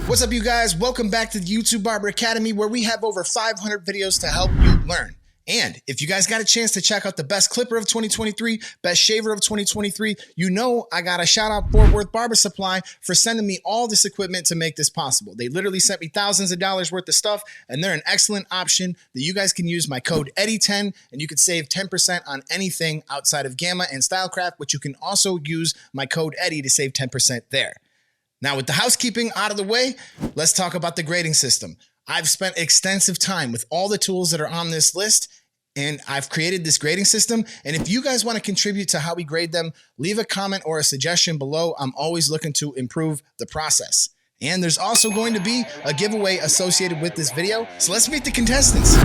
What's up, you guys? Welcome back to the YouTube Barber Academy, where we have over 500 videos to help you learn. And if you guys got a chance to check out the best clipper of 2023, best shaver of 2023, you know I got a shout out Fort Worth Barber Supply for sending me all this equipment to make this possible. They literally sent me thousands of dollars worth of stuff, and they're an excellent option that you guys can use my code Eddie10, and you can save 10% on anything outside of Gamma and Stylecraft, which you can also use my code Eddie to save 10% there. Now, with the housekeeping out of the way, let's talk about the grading system. I've spent extensive time with all the tools that are on this list, and I've created this grading system. And if you guys want to contribute to how we grade them, leave a comment or a suggestion below. I'm always looking to improve the process. And there's also going to be a giveaway associated with this video. So let's meet the contestants.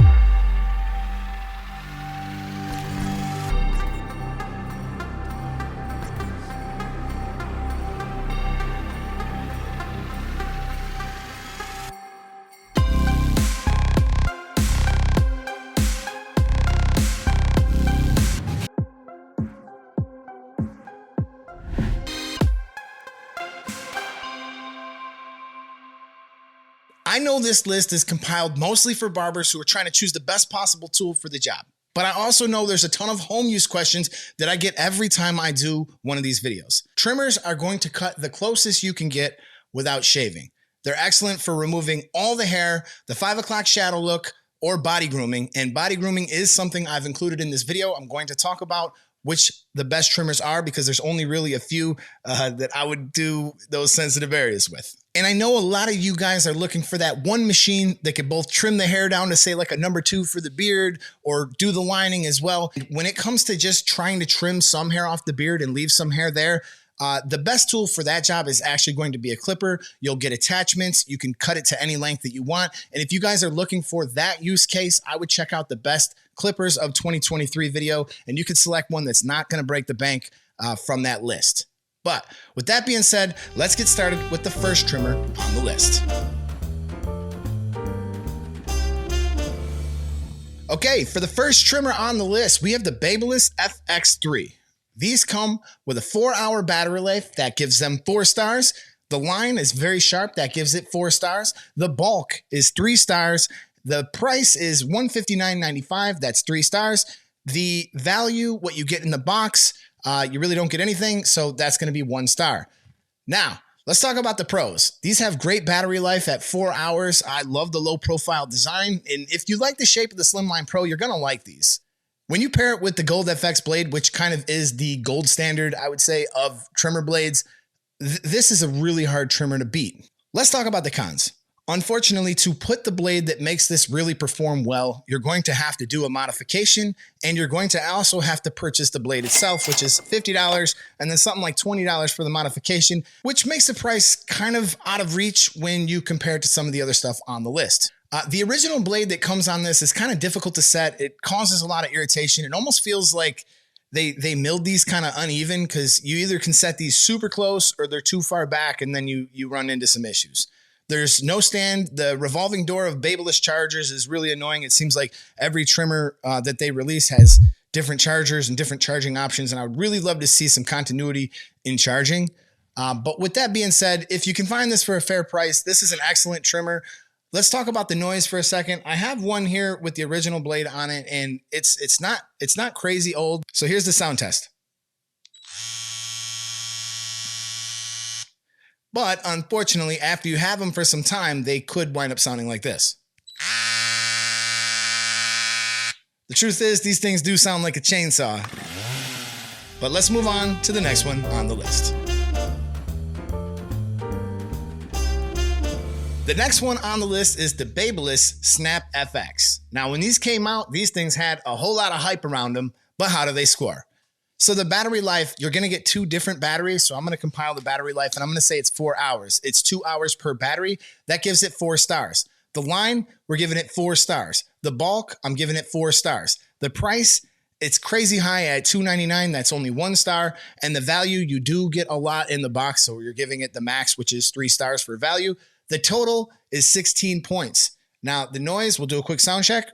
I know this list is compiled mostly for barbers who are trying to choose the best possible tool for the job. But I also know there's a ton of home use questions that I get every time I do one of these videos. Trimmers are going to cut the closest you can get without shaving. They're excellent for removing all the hair, the 5 o'clock shadow look, or body grooming. And body grooming is something I've included in this video. I'm going to talk about which the best trimmers are, because there's only really a few that I would do those sensitive areas with. And I know a lot of you guys are looking for that one machine that could both trim the hair down to, say, like a #2 for the beard, or do the lining as well. When it comes to just trying to trim some hair off the beard and leave some hair there, the best tool for that job is actually going to be a clipper. You'll get attachments. You can cut it to any length that you want. And if you guys are looking for that use case, I would check out the best clippers of 2023 video, and you can select one that's not going to break the bank from that list. But with that being said, let's get started with the first trimmer on the list. Okay, for the first trimmer on the list, we have the Babyliss FX3. These come with a 4-hour battery life that gives them 4 stars. The line is very sharp, that gives it 4 stars. The bulk is 3 stars. The price is $159.95, that's 3 stars. The value, what you get in the box, you really don't get anything, so that's going to be 1 star. Now, let's talk about the pros. These have great battery life at 4 hours. I love the low profile design, and if you like the shape of the Slimline Pro, you're going to like these. When you pair it with the Gold FX blade, which kind of is the gold standard, I would say, of trimmer blades, this is a really hard trimmer to beat. Let's talk about the cons. Unfortunately, to put the blade that makes this really perform well, you're going to have to do a modification, and you're going to also have to purchase the blade itself, which is $50, and then something like $20 for the modification, which makes the price kind of out of reach when you compare it to some of the other stuff on the list. The original blade that comes on this is kind of difficult to set. It causes a lot of irritation. It almost feels like they milled these kind of uneven, because you either can set these super close or they're too far back, and then you run into some issues. There's no stand. The revolving door of Babyliss chargers is really annoying. It seems like every trimmer that they release has different chargers and different charging options, and I would really love to see some continuity in charging. But with that being said, if you can find this for a fair price, this is an excellent trimmer. Let's talk about the noise for a second. I have one here with the original blade on it, and it's not crazy old. So here's the sound test. But unfortunately, after you have them for some time, they could wind up sounding like this. The truth is, these things do sound like a chainsaw. But let's move on to the next one on the list. The next one on the list is the Babyliss Snap FX. Now, when these came out, these things had a whole lot of hype around them, but how do they score? So the battery life, you're going to get 2 different batteries. So I'm going to compile the battery life, and I'm going to say it's 4 hours. It's 2 hours per battery. That gives it 4 stars. The line, we're giving it 4 stars. The bulk, I'm giving it 4 stars. The price, it's crazy high at $299. That's only 1 star. And the value, you do get a lot in the box. So you're giving it the max, which is 3 stars for value. The total is 16 points. Now, the noise, we'll do a quick sound check.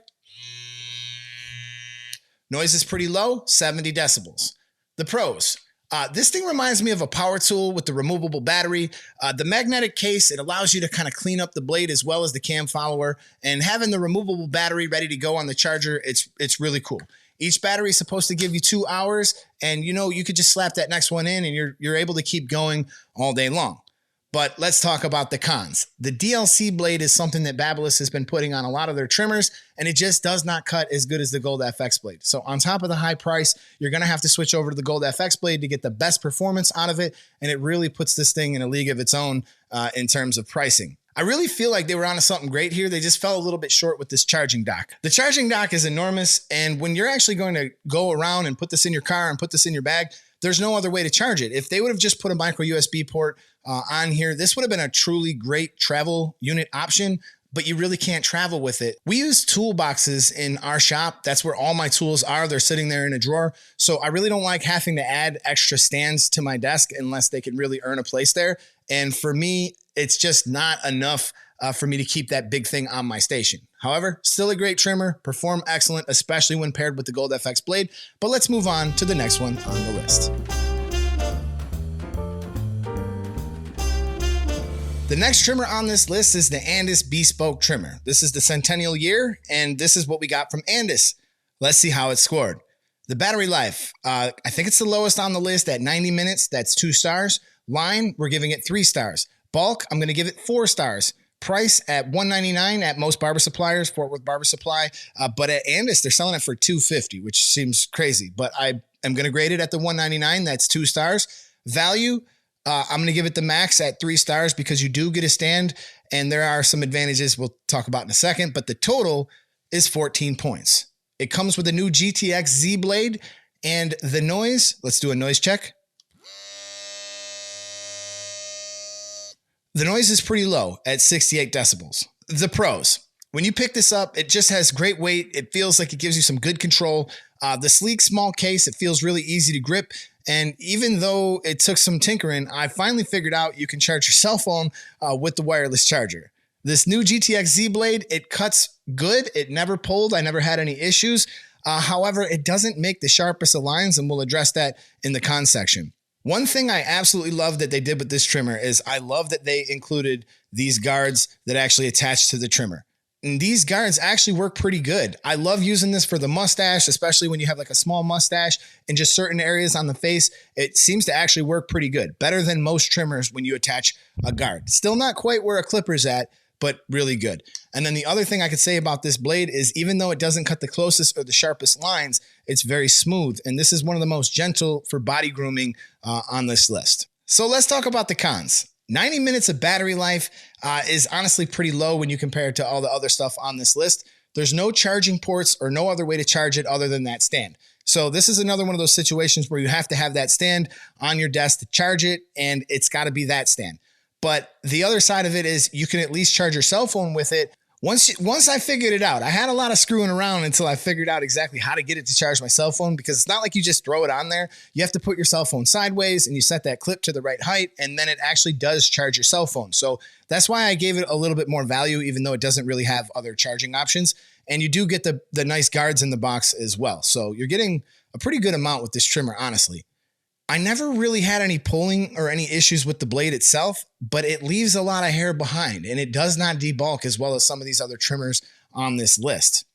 Noise is pretty low, 70 decibels. The pros, This thing reminds me of a power tool with the removable battery. The magnetic case, it allows you to kind of clean up the blade as well as the cam follower. And having the removable battery ready to go on the charger, it's really cool. Each battery is supposed to give you 2 hours, and you could just slap that next one in and you're able to keep going all day long. But let's talk about the cons. The DLC blade is something that Babyliss has been putting on a lot of their trimmers, and it just does not cut as good as the Gold FX blade. So on top of the high price, you're going to have to switch over to the Gold FX blade to get the best performance out of it, and it really puts this thing in a league of its own in terms of pricing. I really feel like they were onto something great here. They just fell a little bit short with this charging dock. The charging dock is enormous, and when you're actually going to go around and put this in your car and put this in your bag, there's no other way to charge it. If they would have just put a micro USB port on here, this would have been a truly great travel unit option, but you really can't travel with it. We use toolboxes in our shop. That's where all my tools are. They're sitting there in a drawer. So I really don't like having to add extra stands to my desk unless they can really earn a place there. And for me, it's just not enough for me to keep that big thing on my station. However, still a great trimmer, perform excellent, especially when paired with the Gold FX blade. But let's move on to the next one on the list. The next trimmer on this list is the Andis BASEpoke trimmer. This is the centennial year, and this is what we got from Andis. Let's see how it scored. The battery life, I think it's the lowest on the list at 90 minutes. That's 2 stars. Line, we're giving it 3 stars. Bulk, I'm going to give it 4 stars. Price at $199 at most barber suppliers, Fort Worth Barber Supply. But at Andis, they're selling it for $250, which seems crazy. But I am going to grade it at the $199. That's 2 stars. Value, I'm going to give it the max at 3 stars because you do get a stand, and there are some advantages we'll talk about in a second. But the total is 14 points. It comes with a new GTX Z blade, and the noise, let's do a noise check. The noise is pretty low at 68 decibels. The pros, when you pick this up, it just has great weight. It feels like it gives you some good control. The sleek small case, it feels really easy to grip. And even though it took some tinkering, I finally figured out you can charge your cell phone with the wireless charger. This new GTX Z blade, it cuts good. It never pulled. I never had any issues. However, it doesn't make the sharpest of lines, and we'll address that in the con section. One thing I absolutely love that they did with this trimmer is I love that they included these guards that actually attach to the trimmer. And these guards actually work pretty good. I love using this for the mustache, especially when you have like a small mustache and just certain areas on the face. It seems to actually work pretty good. Better than most trimmers when you attach a guard. Still not quite where a clipper's at, but really good. And then the other thing I could say about this blade is even though it doesn't cut the closest or the sharpest lines, it's very smooth. And this is one of the most gentle for body grooming on this list. So let's talk about the cons. 90 minutes of battery life is honestly pretty low when you compare it to all the other stuff on this list. There's no charging ports or no other way to charge it other than that stand. So this is another one of those situations where you have to have that stand on your desk to charge it, and it's got to be that stand. But the other side of it is you can at least charge your cell phone with it. Once I figured it out, I had a lot of screwing around until I figured out exactly how to get it to charge my cell phone, because it's not like you just throw it on there. You have to put your cell phone sideways and you set that clip to the right height, and then it actually does charge your cell phone. So that's why I gave it a little bit more value, even though it doesn't really have other charging options. And you do get the nice guards in the box as well. So you're getting a pretty good amount with this trimmer, honestly. I never really had any pulling or any issues with the blade itself, but it leaves a lot of hair behind, and it does not debulk as well as some of these other trimmers on this list.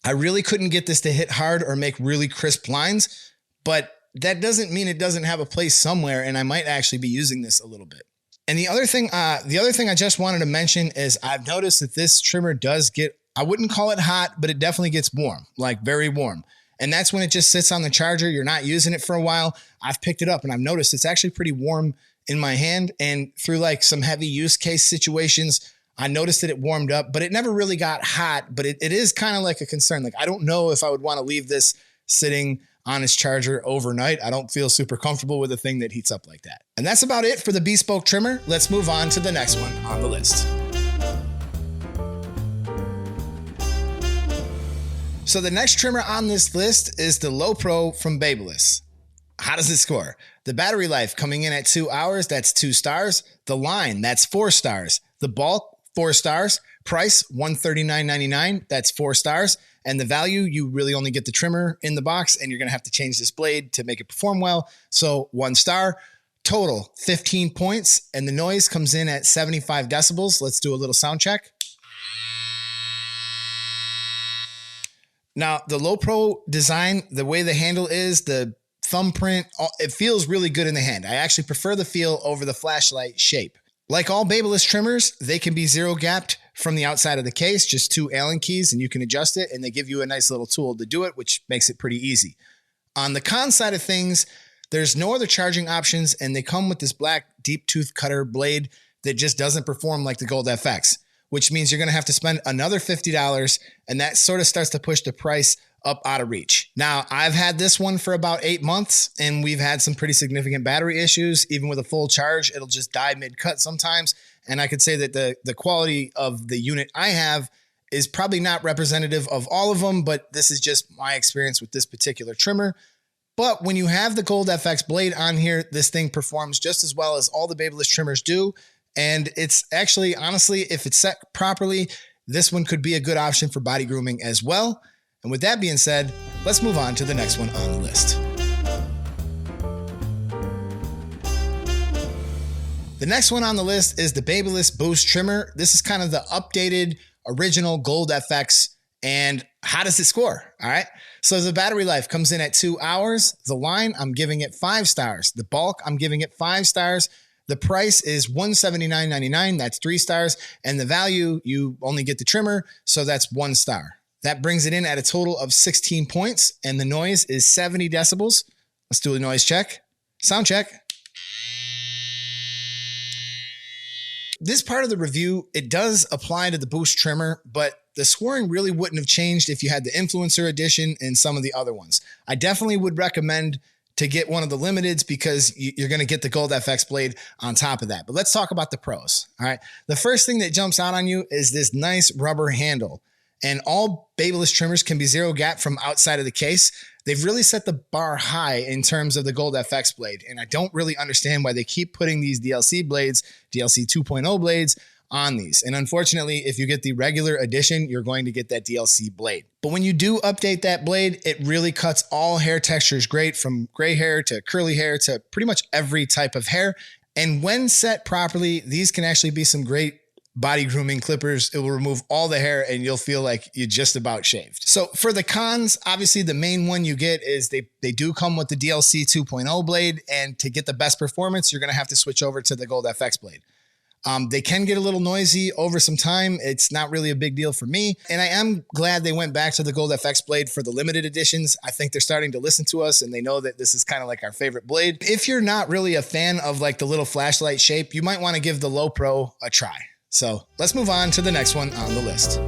I really couldn't get this to hit hard or make really crisp lines, but that doesn't mean it doesn't have a place somewhere, and I might actually be using this a little bit. And the other thing I just wanted to mention is I've noticed that this trimmer does get, I wouldn't call it hot, but it definitely gets warm, like very warm. And that's when it just sits on the charger. You're not using it for a while. I've picked it up and I've noticed it's actually pretty warm in my hand. And through like some heavy use case situations, I noticed that it warmed up, but it never really got hot. But it is kind of like a concern. Like, I don't know if I would want to leave this sitting on its charger overnight. I don't feel super comfortable with a thing that heats up like that. And that's about it for the BASEpoke trimmer. Let's move on to the next one on the list. So the next trimmer on this list is the Low Pro from Babyliss. How does it score? The battery life coming in at 2 hours, that's 2 stars. The line, that's 4 stars. The bulk, 4 stars. Price, $139.99. That's 4 stars. And the value, you really only get the trimmer in the box, and you're going to have to change this blade to make it perform well. So 1 star. Total, 15 points. And the noise comes in at 75 decibels. Let's do a little sound check. Now, the Low Pro design, the way the handle is, the thumbprint, it feels really good in the hand. I actually prefer the feel over the flashlight shape. Like all Babyliss trimmers, they can be zero gapped from the outside of the case, just 2 Allen keys, and you can adjust it, and they give you a nice little tool to do it, which makes it pretty easy. On the con side of things, there's no other charging options, and they come with this black deep tooth cutter blade that just doesn't perform like the Gold FX, which means you're going to have to spend another $50, and that sort of starts to push the price up out of reach. Now, I've had this one for about 8 months, and we've had some pretty significant battery issues. Even with a full charge, it'll just die mid-cut sometimes. And I could say that the quality of the unit I have is probably not representative of all of them, but this is just my experience with this particular trimmer. But when you have the Gold FX blade on here, this thing performs just as well as all the Babyliss trimmers do. And it's actually, honestly, if it's set properly, this one could be a good option for body grooming as well. And with that being said, let's move on to the next one on the list. The next one on the list is the Babyliss Boost trimmer. This is kind of the updated original Gold FX. And how does it score? All right. So the battery life comes in at 2 hours. The line, I'm giving it 5 stars. The bulk, I'm giving it 5 stars. The price is $179.99. That's 3 stars. And the value, you only get the trimmer. So that's 1 star. That brings it in at a total of 16 points. And the noise is 70 decibels. Let's do a noise check. Sound check. This part of the review, it does apply to the Boost trimmer, but the scoring really wouldn't have changed if you had the Influencer edition and some of the other ones. I definitely would recommend to get one of the limiteds because you're going to get the Gold FX blade on top of that. But let's talk about the pros. All right. The first thing that jumps out on you is this nice rubber handle. And all Babyliss trimmers can be zero gap from outside of the case. They've really set the bar high in terms of the Gold FX blade. And I don't really understand why they keep putting these DLC blades, DLC 2.0 blades on these. And unfortunately, if you get the regular edition, you're going to get that DLC blade. But when you do update that blade, it really cuts all hair textures great, from gray hair to curly hair to pretty much every type of hair. And when set properly, these can actually be some great body grooming clippers. It will remove all the hair and you'll feel like you just about shaved. So for the cons, obviously the main one you get is they do come with the DLC 2.0 blade, and to get the best performance, you're going to have to switch over to the Gold FX blade. They can get a little noisy over some time. It's not really a big deal for me. And I am glad they went back to the Gold FX blade for the limited editions. I think they're starting to listen to us and they know that this is kind of like our favorite blade. If you're not really a fan of like the little flashlight shape, you might want to give the Low Pro a try. So let's move on to the next one on the list.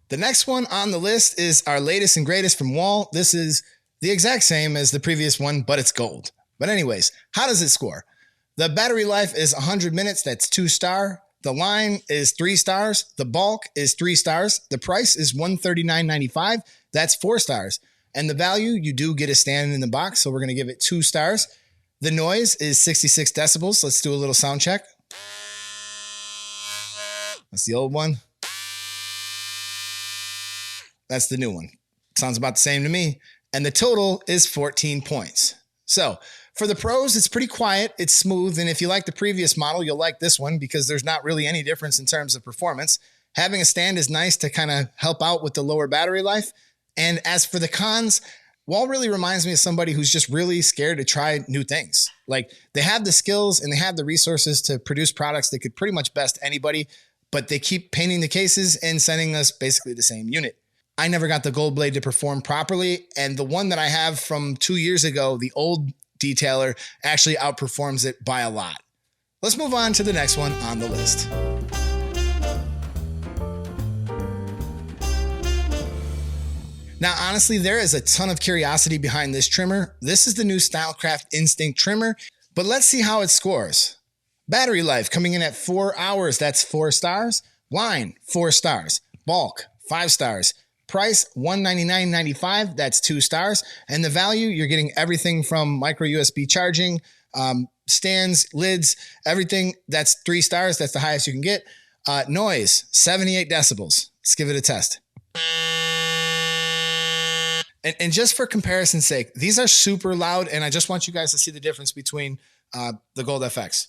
The next one on the list is our latest and greatest from Wahl. This is the exact same as the previous one, but it's gold. But anyways, how does it score? The battery life is 100 minutes. That's 2 star. The line is 3 stars. The bulk is 3 stars. The price is $139.95. That's 4 stars. And the value, you do get a stand in the box, so we're going to give it 2 stars. The noise is 66 decibels. Let's do a little sound check. That's the old one. That's the new one. Sounds about the same to me. And the total is 14 points. So for the pros, it's pretty quiet. It's smooth. And if you like the previous model, you'll like this one because there's not really any difference in terms of performance. Having a stand is nice to kind of help out with the lower battery life. And as for the cons, Wahl really reminds me of somebody who's just really scared to try new things. Like, they have the skills and they have the resources to produce products that could pretty much best anybody, but they keep painting the cases and sending us basically the same unit. I never got the gold blade to perform properly. And the one that I have from 2 years ago, the old detailer, actually outperforms it by a lot. Let's move on to the next one on the list. Now, honestly, there is a ton of curiosity behind this trimmer. This is the new Stylecraft Instinct trimmer, but let's see how it scores. Battery life coming in at 4 hours. That's 4 stars. Line, 4 stars. Bulk, 5 stars. Price $199.95. That's 2 stars. And the value, you're getting everything from micro USB charging, stands, lids, everything. That's 3 stars. That's the highest you can get. Noise, 78 decibels. Let's give it a test. And just for comparison's sake, these are super loud, and I just want you guys to see the difference between the Gold FX.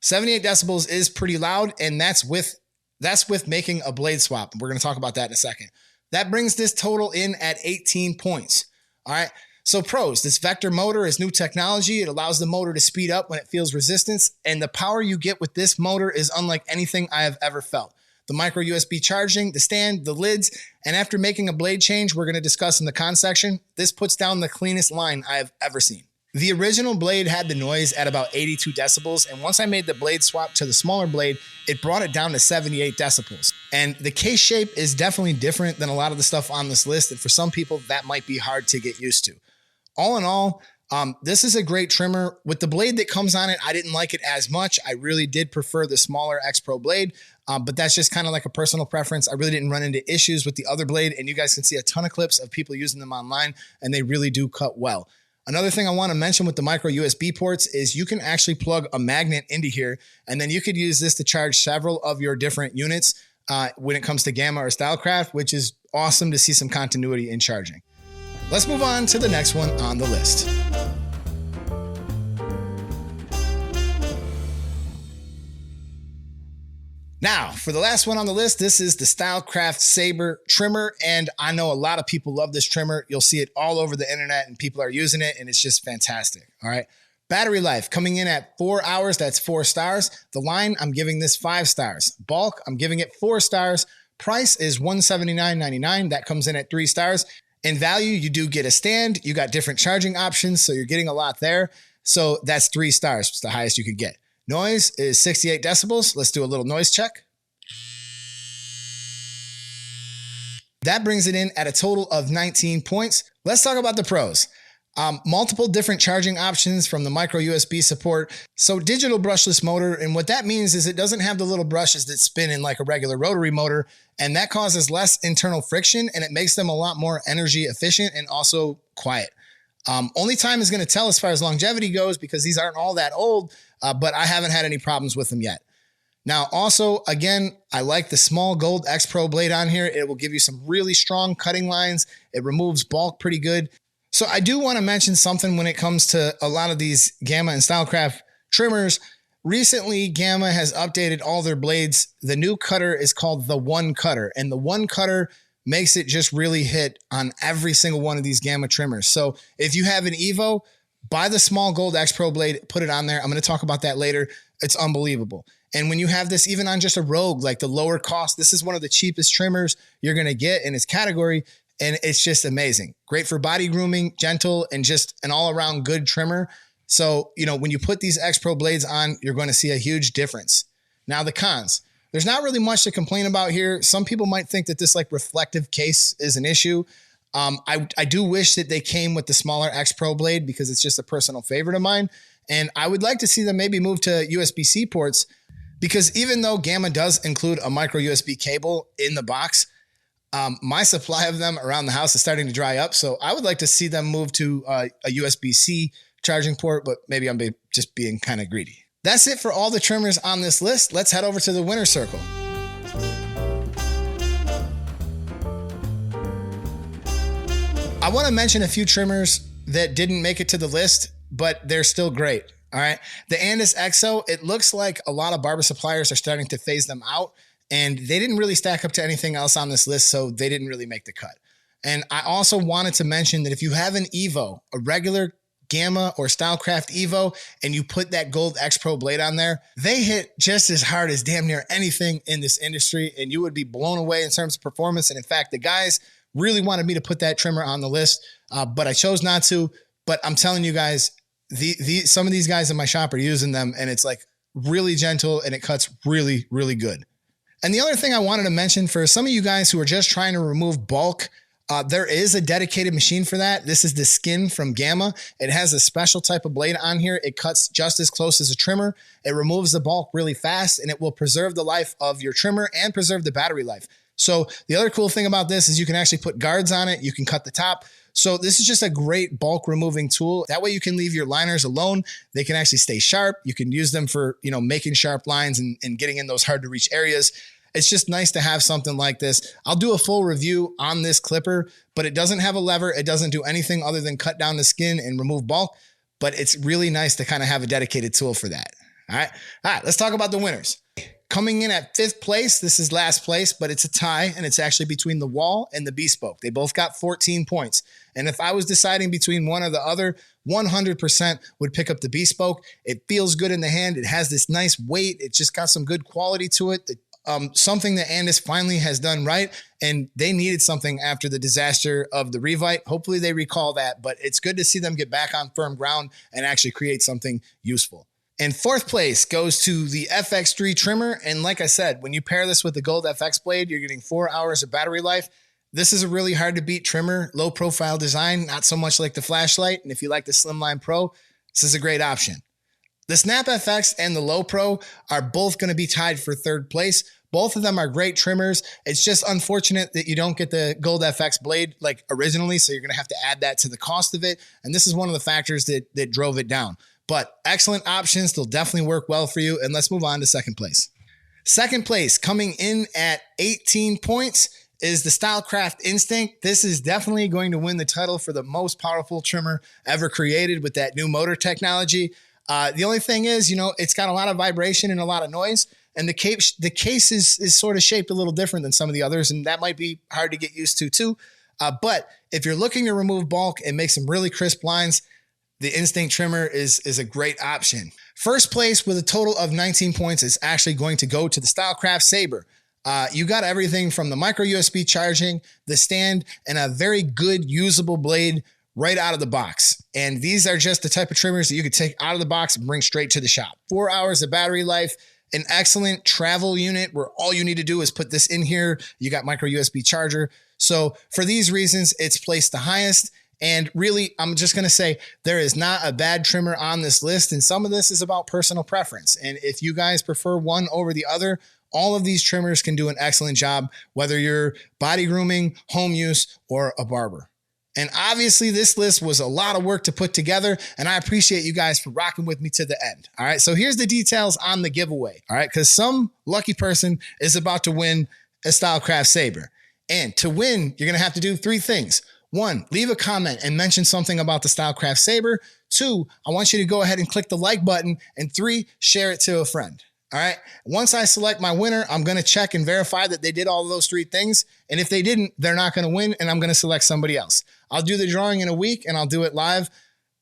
"78 decibels is pretty loud, and that's with making a blade swap. We're going to talk about that in a second. That brings this total in at 18 points. All right. So pros, this vector motor is new technology. It allows the motor to speed up when it feels resistance, and the power you get with this motor is unlike anything I have ever felt. The micro USB charging, the stand, the lids, and after making a blade change we're going to discuss in the con section, this puts down the cleanest line I have ever seen. The original blade had the noise at about 82 decibels, and once I made the blade swap to the smaller blade, it brought it down to 78 decibels. And the case shape is definitely different than a lot of the stuff on this list, and for some people that might be hard to get used to. All in all, this is a great trimmer. With the blade that comes on it, I didn't like it as much. I really did prefer the smaller X Pro blade, but that's just kind of like a personal preference. I really didn't run into issues with the other blade, and you guys can see a ton of clips of people using them online, and they really do cut well. Another thing I want to mention with the micro USB ports is you can actually plug a magnet into here, and then you could use this to charge several of your different units when it comes to Gamma or Stylecraft, which is awesome to see some continuity in charging. Let's move on to the next one on the list. Now, for the last one on the list, this is the Stylecraft Saber trimmer, and I know a lot of people love this trimmer. You'll see it all over the internet, and people are using it, and it's just fantastic, all right? Battery life coming in at 4 hours, that's 4 stars. The line, I'm giving this 5 stars. Bulk, I'm giving it 4 stars. Price is $179.99. That comes in at 3 stars. In value, you do get a stand. You got different charging options, so you're getting a lot there. So that's 3 stars. It's the highest you could get. Noise is 68 decibels. Let's do a little noise check. That brings it in at a total of 19 points. Let's talk about the pros. Multiple different charging options from the micro USB support. So digital brushless motor, and what that means is it doesn't have the little brushes that spin in like a regular rotary motor, and that causes less internal friction, and it makes them a lot more energy efficient and also quiet. Only time is going to tell as far as longevity goes because these aren't all that old, but I haven't had any problems with them yet. Now, also, again, I like the small gold X Pro blade on here. It will give you some really strong cutting lines. It removes bulk pretty good. So I do want to mention something when it comes to a lot of these Gamma and Stylecraft trimmers. Recently, Gamma has updated all their blades. The new cutter is called the One Cutter, and the One Cutter makes it just really hit on every single one of these Gamma trimmers. So if you have an Evo, buy the small gold X Pro blade, put it on there. I'm going to talk about that later. It's unbelievable. And when you have this even on just a Rogue, like the lower cost, this is one of the cheapest trimmers you're going to get in its category. And it's just amazing. Great for body grooming, gentle, and just an all-around good trimmer. So, you know, when you put these X Pro blades on, you're going to see a huge difference. Now, the cons. There's not really much to complain about here. Some people might think that this like reflective case is an issue. I do wish that they came with the smaller X Pro blade because it's just a personal favorite of mine. And I would like to see them maybe move to USB-C ports because even though Gamma does include a micro USB cable in the box, my supply of them around the house is starting to dry up. So I would like to see them move to a USB-C charging port, but maybe I'm just being kind of greedy. That's it for all the trimmers on this list. Let's head over to the winner circle. I want to mention a few trimmers that didn't make it to the list, but they're still great. All right. The Andis EXO, it looks like a lot of barber suppliers are starting to phase them out, and they didn't really stack up to anything else on this list, so they didn't really make the cut. And I also wanted to mention that if you have an Evo, a regular Gamma or Stylecraft Evo, and you put that gold X Pro blade on there, they hit just as hard as damn near anything in this industry, and you would be blown away in terms of performance. And in fact, the guys really wanted me to put that trimmer on the list, but I chose not to. But I'm telling you guys, some of these guys in my shop are using them, and it's like really gentle, and it cuts really, really good. And the other thing I wanted to mention for some of you guys who are just trying to remove bulk, There is a dedicated machine for that. This is the Skin from Gamma. It has a special type of blade on here. It cuts just as close as a trimmer. It removes the bulk really fast, and it will preserve the life of your trimmer and preserve the battery life. So the other cool thing about this is you can actually put guards on it. You can cut the top. So this is just a great bulk removing tool. That way you can leave your liners alone. They can actually stay sharp. You can use them for, making sharp lines and getting in those hard to reach areas. It's just nice to have something like this. I'll do a full review on this clipper, but it doesn't have a lever. It doesn't do anything other than cut down the skin and remove bulk, but it's really nice to kind of have a dedicated tool for that. All right, let's talk about the winners. Coming in at 5th place, this is last place, but it's a tie, and it's actually between the Wahl and the beSpoke. They both got 14 points. And if I was deciding between one or the other, 100% would pick up the beSpoke. It feels good in the hand. It has this nice weight. It just got some good quality to it. Something that Andis finally has done right, and they needed something after the disaster of the Revite. Hopefully they recall that, but it's good to see them get back on firm ground and actually create something useful. And 4th place goes to the FX3 trimmer. And like I said, when you pair this with the Gold FX blade, you're getting 4 hours of battery life. This is a really hard to beat trimmer, low profile design, not so much like the flashlight. And if you like the Slimline Pro, this is a great option. The Snap FX and the Low Pro are both going to be tied for 3rd place. Both of them are great trimmers. It's just unfortunate that you don't get the Gold FX blade like originally, so you're going to have to add that to the cost of it. And this is one of the factors that drove it down. But excellent options. They'll definitely work well for you. And let's move on to 2nd place. 2nd place, coming in at 18 points, is the Stylecraft Instinct. This is definitely going to win the title for the most powerful trimmer ever created with that new motor technology. The only thing is, it's got a lot of vibration and a lot of noise. And the case is sort of shaped a little different than some of the others, and that might be hard to get used to too. But if you're looking to remove bulk and make some really crisp lines, the Instinct trimmer is a great option. 1st place with a total of 19 points is actually going to go to the Stylecraft Saber. You got everything from the micro USB charging, the stand, and a very good usable blade right out of the box. And these are just the type of trimmers that you could take out of the box and bring straight to the shop. 4 hours of battery life. An excellent travel unit where all you need to do is put this in here. You got micro USB charger. So for these reasons, it's placed the highest. And really, I'm just going to say there is not a bad trimmer on this list. And some of this is about personal preference. And if you guys prefer one over the other, all of these trimmers can do an excellent job, whether you're body grooming, home use, or a barber. And obviously this list was a lot of work to put together, and I appreciate you guys for rocking with me to the end. All right, so here's the details on the giveaway. All right, because some lucky person is about to win a Stylecraft Saber. And to win, you're gonna have to do 3 things. 1, leave a comment and mention something about the Stylecraft Saber. 2, I want you to go ahead and click the like button. And 3, share it to a friend. All right. Once I select my winner, I'm going to check and verify that they did all of those 3 things. And if they didn't, they're not going to win, and I'm going to select somebody else. I'll do the drawing in a week, and I'll do it live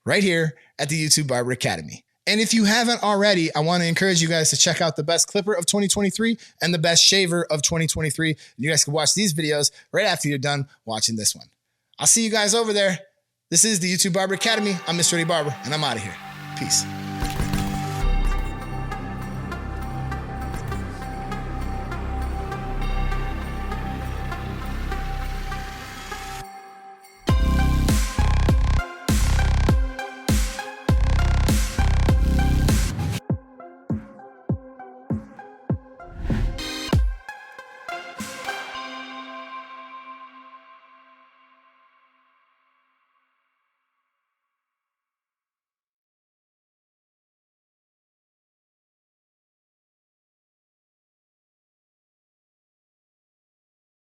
right here at the YouTube Barber Academy. And if you haven't already, I want to encourage you guys to check out the best clipper of 2023 and the best shaver of 2023. You guys can watch these videos right after you're done watching this one. I'll see you guys over there. This is the YouTube Barber Academy. I'm Mr. Eddie Barber, and I'm out of here. Peace.